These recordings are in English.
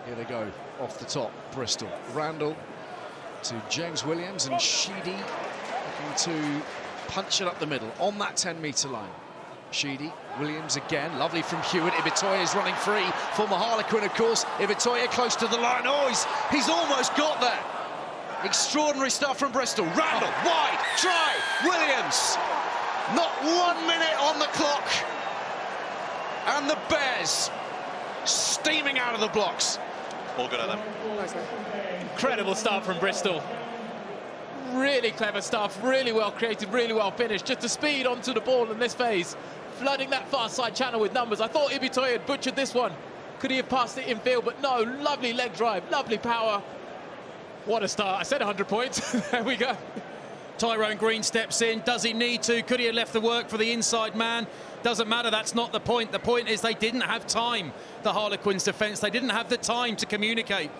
Here they go, off the top, Bristol. Randall to James Williams, and Sheedy looking to punch it up the middle on that 10-metre line. Sheedy, Williams again, lovely from Hewitt. Ibitoye is running free, former Harlequin, of course. Ibitoye close to the line. Oh, he's almost got there. Extraordinary stuff from Bristol. Randall, wide, try, Williams. Not 1 minute on the clock. And the Bears steaming out of the blocks. All good at them. Incredible start from Bristol. Really clever stuff, really well created, really well finished. Just the speed onto the ball in this phase, flooding that far side channel with numbers. I thought Ibitoye had butchered this one. Could he have passed it in field? But no, lovely leg drive, lovely power. What a start. I said 100 points. There we go. Tyrone Green steps in. Does he need to? Could he have left the work for the inside man? Doesn't matter, that's not the point. The point is they didn't have time, the Harlequins defence. They didn't have the time to communicate.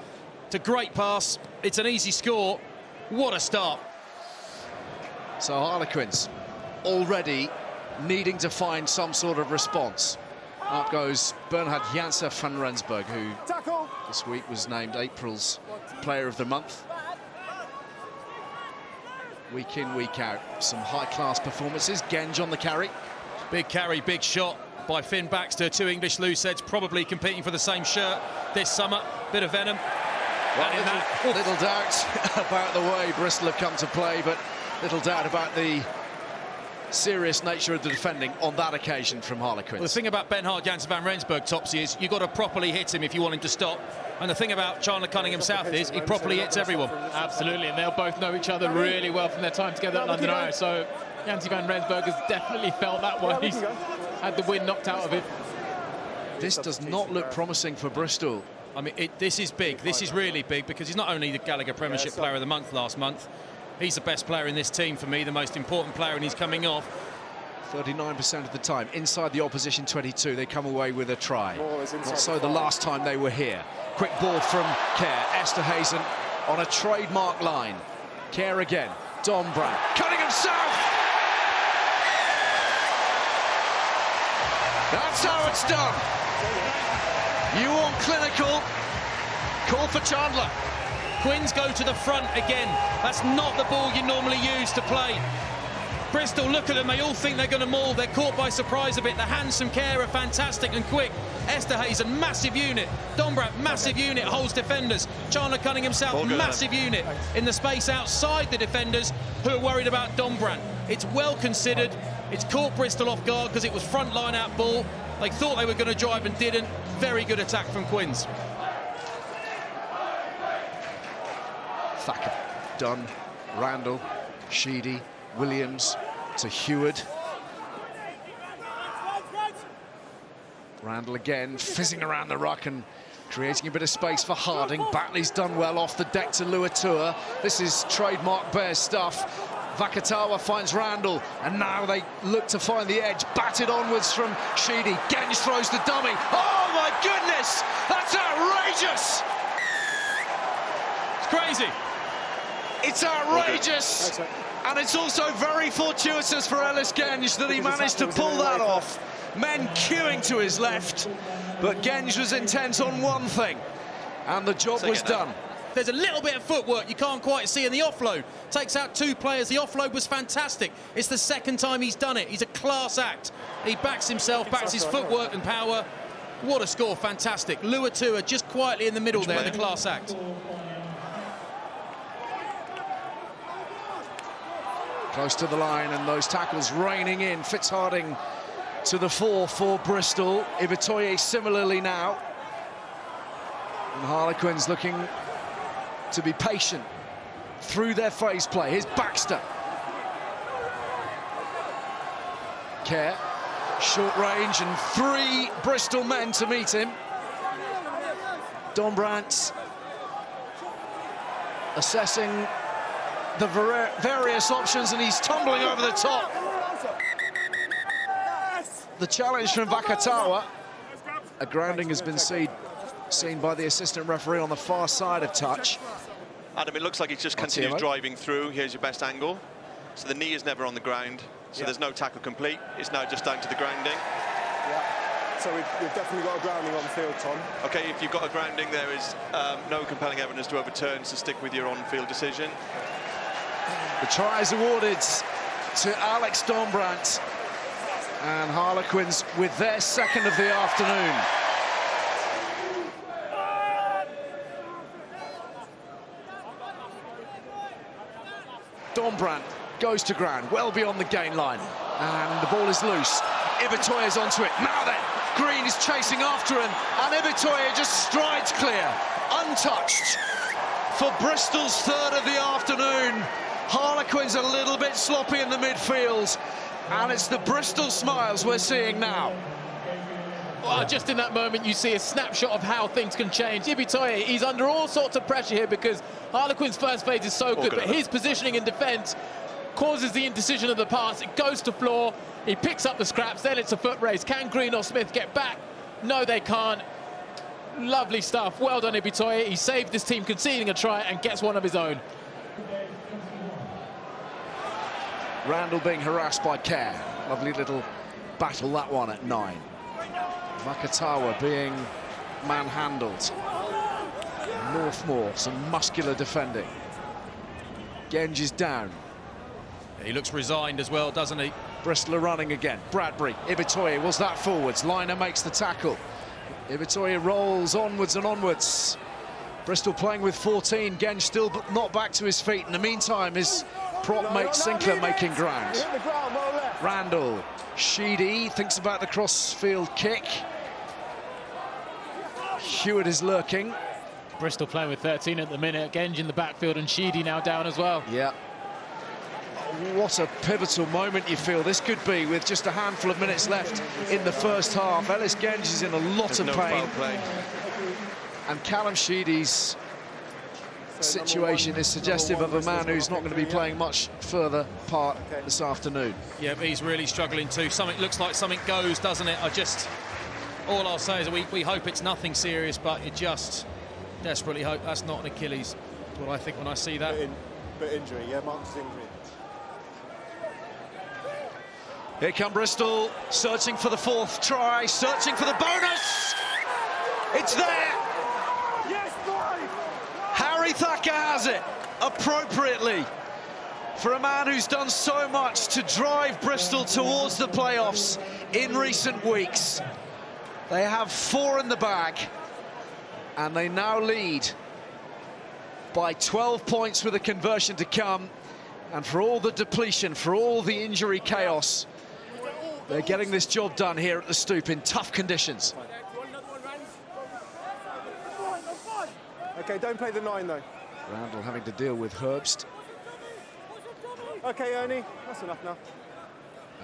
It's a great pass. It's an easy score. What a start. So Harlequins already needing to find some sort of response. Up goes Bernhard Janse van Rensburg, who this week was named April's Player of the Month. Week in, week out, some high-class performances. Genge on the carry. Big carry, big shot by Finn Baxter. Two English looseheads probably competing for the same shirt this summer. Bit of venom. Well, little doubt about the way Bristol have come to play, but little doubt about the serious nature of the defending on that occasion from Harlequins. Well, the thing about Bernhard Janse van Rensburg, Topsy, is you've got to properly hit him if you want him to stop. And the thing about Chandler Cunningham South is he properly hits everyone. Absolutely, and they'll both know each other really well from their time together at London Irish. So Janse van Rensburg has definitely felt that one. He's had the wind knocked out of him. This does not look promising for Bristol. I mean, this is big. This is really big because he's not only the Gallagher Premiership Player of the Month last month, he's the best player in this team for me, the most important player, and he's coming off. 39% of the time, inside the opposition 22, they come away with a try. Not so the last time they were here. Quick ball from Kerr, Esterhazen on a trademark line. Kerr again, Dombrandt, Cunningham South! That's how it's done. You want clinical, call for Chandler. Quins go to the front again. That's not the ball you normally use to play. Bristol, look at them, they all think they're going to maul. They're caught by surprise a bit. The hands from Kerr are fantastic and quick. Esterhazen, massive unit. Dombrandt, massive unit, holds defenders. Chandler Cunningham South, massive unit in the space outside the defenders who are worried about Dombrandt. It's well considered. It's caught Bristol off guard because it was front line out ball. They thought they were going to drive and didn't. Very good attack from Quins. Thacker, Dunn, Randall, Sheedy, Williams to Hewitt. Randall again, fizzing around the ruck and creating a bit of space for Harding. Batley's done well off the deck to Luatua. This is trademark Bears stuff. Vakatawa finds Randall, and now they look to find the edge. Batted onwards from Sheedy. Genge throws the dummy. Oh my goodness! That's outrageous! It's crazy. It's outrageous! And it's also very fortuitous for Ellis Genge that he managed to pull that off. Men queuing to his left, but Genge was intent on one thing, and the job was done. There's a little bit of footwork you can't quite see in the offload. Takes out two players. The offload was fantastic. It's the second time he's done it. He's a class act. He backs himself, backs his footwork and power. What a score, fantastic. Luatua just quietly in the middle there, the class act. Close to the line, and those tackles raining in. Fitzharding to the fore for Bristol. Ibitoye similarly now. And Harlequins looking to be patient through their phase play. Here's Baxter. Kerr, short range, and three Bristol men to meet him. Dombrandt assessing the various options, and he's tumbling over the top. The challenge from Vakatawa. A grounding has been seen by the assistant referee on the far side of touch. Adam, it looks like he's just continues driving through. Here's your best angle. So the knee is never on the ground, so there's no tackle complete. It's now just down to the grounding. So we've definitely got a grounding on the field, Tom. OK, if you've got a grounding, there is no compelling evidence to overturn, so stick with your on-field decision. The try is awarded to Alex Dornbrandt, and Harlequins with their second of the afternoon. Dornbrandt goes to ground, well beyond the gain line, and the ball is loose. Ibitoye's onto it. Now then, Green is chasing after him, and Ibitoye just strides clear, untouched, for Bristol's third of the afternoon. Harlequins a little bit sloppy in the midfield, and it's the Bristol smiles we're seeing now. Well, just in that moment, you see a snapshot of how things can change. Ibitoye, he's under all sorts of pressure here because Harlequins' first phase is so good, but his positioning in defence causes the indecision of the pass. It goes to floor, he picks up the scraps, then it's a foot race. Can Green or Smith get back? No, they can't. Lovely stuff. Well done, Ibitoye. He saved this team conceding a try and gets one of his own. Randall being harassed by Kerr. Lovely little battle, that one, at 9. Vakatawa being manhandled. Northmore, some muscular defending. Genge is down. He looks resigned as well, doesn't he? Bristol are running again. Bradbury, Ibitoye, was that forwards? Liner makes the tackle. Ibitoye rolls onwards and onwards. Bristol playing with 14. Genge still not back to his feet. In the meantime, his prop mate Sinclair making ground. Randall, Sheedy thinks about the cross-field kick. Hewitt is lurking. Bristol playing with 13 at the minute. Genge in the backfield and Sheedy now down as well. Yeah. What a pivotal moment you feel this could be with just a handful of minutes left in the first half. Ellis Genge is in a lot of pain. And Callum Sheedy's situation is suggestive of a man who's not going to be playing much further part this afternoon. Yeah, but he's really struggling too. Something looks like something goes, doesn't it? All I'll say is we hope it's nothing serious, but you just desperately hope that's not an Achilles. That's what I think when I see that. Bit injury, yeah, Mark's injury. Here come Bristol, searching for the fourth try, searching for the bonus. It's there. Yes, boy! Harry Thacker has it, appropriately, for a man who's done so much to drive Bristol towards the playoffs in recent weeks. They have 4 in the bag, and they now lead by 12 points with a conversion to come. And for all the depletion, for all the injury chaos, they're getting this job done here at the Stoop in tough conditions. OK, don't play the 9, though. Randall having to deal with Herbst. OK, Ernie, that's enough now.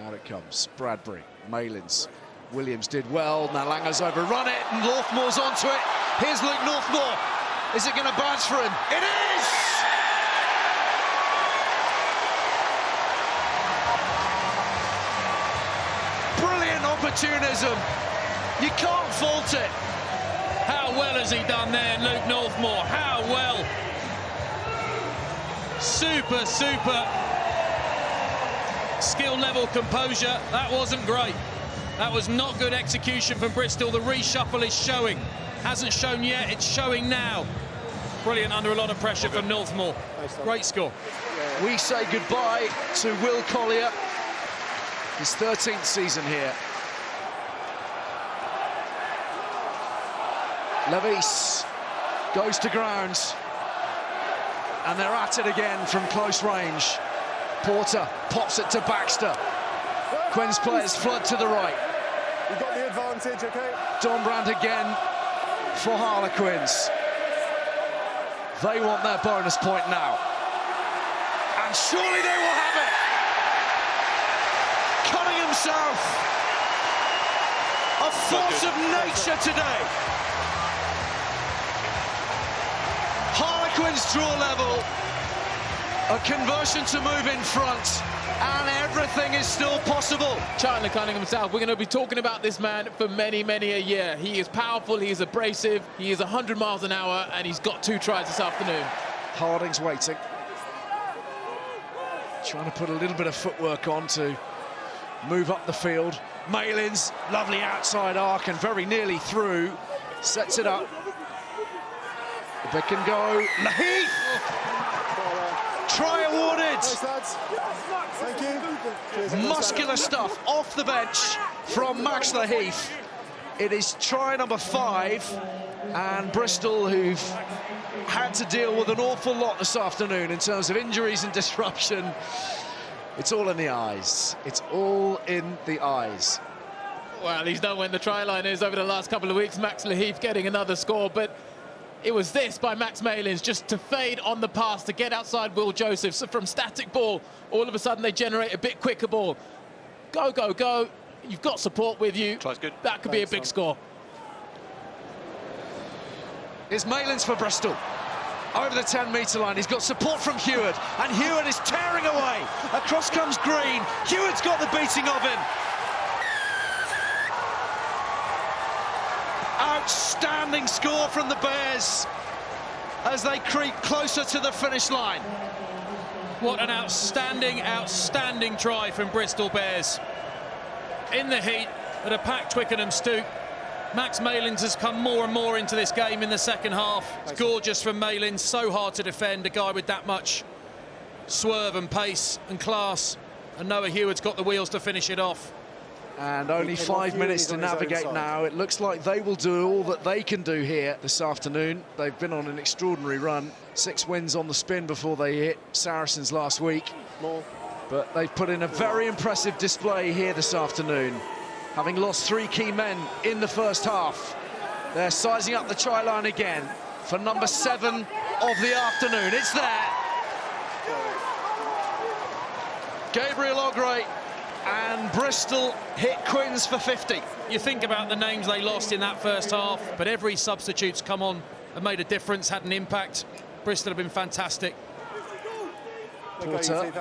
Out it comes. Bradbury, Malins. Williams did well. Now Langer's overrun it, and Northmore's onto it. Here's Luke Northmore. Is it going to bounce for him? It is! Brilliant opportunism. You can't fault it. How well has he done there, Luke Northmore? How well. Super skill level composure. That wasn't great. That was not good execution from Bristol. The reshuffle is showing. Hasn't shown yet, it's showing now. Brilliant under a lot of pressure from Northmore. Great score. We say goodbye to Will Collier. His 13th season here. Levis goes to ground. And they're at it again from close range. Porter pops it to Baxter. Quinn's players flood to the right. You got the advantage, OK? Dornbrandt again for Harlequins. They want their bonus point now. And surely they will have it. Cunningham South. A force of nature today. Harlequins draw level. A conversion to move in front, and everything is still possible. Chandler Cunningham South, we're going to be talking about this man for many a year. He is powerful, he is abrasive, he is 100 miles an hour, and he's got 2 tries this afternoon. Harding's waiting. Trying to put a little bit of footwork on to move up the field. Malins, lovely outside arc and very nearly through. Sets it up. If it can go. Laheath! Try awarded. Thanks, lads. Thank you. Cheers, Muscular stuff off the bench from Max Laheath. It is try number 5, and Bristol, who've had to deal with an awful lot this afternoon in terms of injuries and disruption. It's all in the eyes. It's all in the eyes. Well, he's known when the try line is over the last couple of weeks. Max Laheath getting another score, but it was this by Max Malins, just to fade on the pass, to get outside Will Joseph. So from static ball, all of a sudden they generate a bit quicker ball. Go, go, go. You've got support with you. Tries good. That could be a big score. Here's Malins for Bristol. Over the 10-metre line, he's got support from Heward, and Heward is tearing away. Across comes Green. Heward's got the beating of him. Outstanding score from the Bears as they creep closer to the finish line. What an outstanding, outstanding try from Bristol Bears. In the heat at a packed Twickenham Stoop, Max Malins has come more and more into this game in the second half. It's gorgeous from Malins, so hard to defend, a guy with that much swerve and pace and class. And Noah Heward's got the wheels to finish it off. And only 5 minutes to navigate now. It looks like they will do all that they can do here this afternoon. They've been on an extraordinary run. 6 wins on the spin before they hit Saracens last week. But they've put in a very impressive display here this afternoon, having lost 3 key men in the first half. They're sizing up the try line again for number 7 of the afternoon. It's there. Gabriel Ogre, and Bristol hit Quins for 50. You think about the names they lost in that first half, but every substitute's come on and made a difference, had an impact. Bristol have been fantastic. Porter.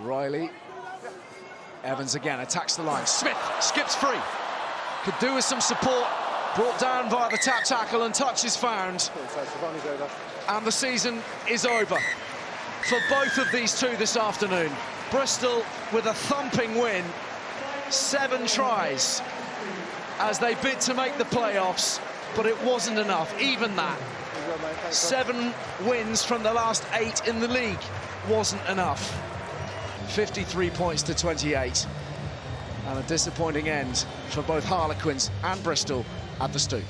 Riley. Evans again attacks the line. Smith skips free. Could do with some support. Brought down via the tap tackle, and touch is found. And the season is over for both of these two this afternoon. Bristol with a thumping win. 7 tries as they bid to make the playoffs, but it wasn't enough. Even that. 7 wins from the last 8 in the league wasn't enough. 53 points to 28, and a disappointing end for both Harlequins and Bristol at the Stoop.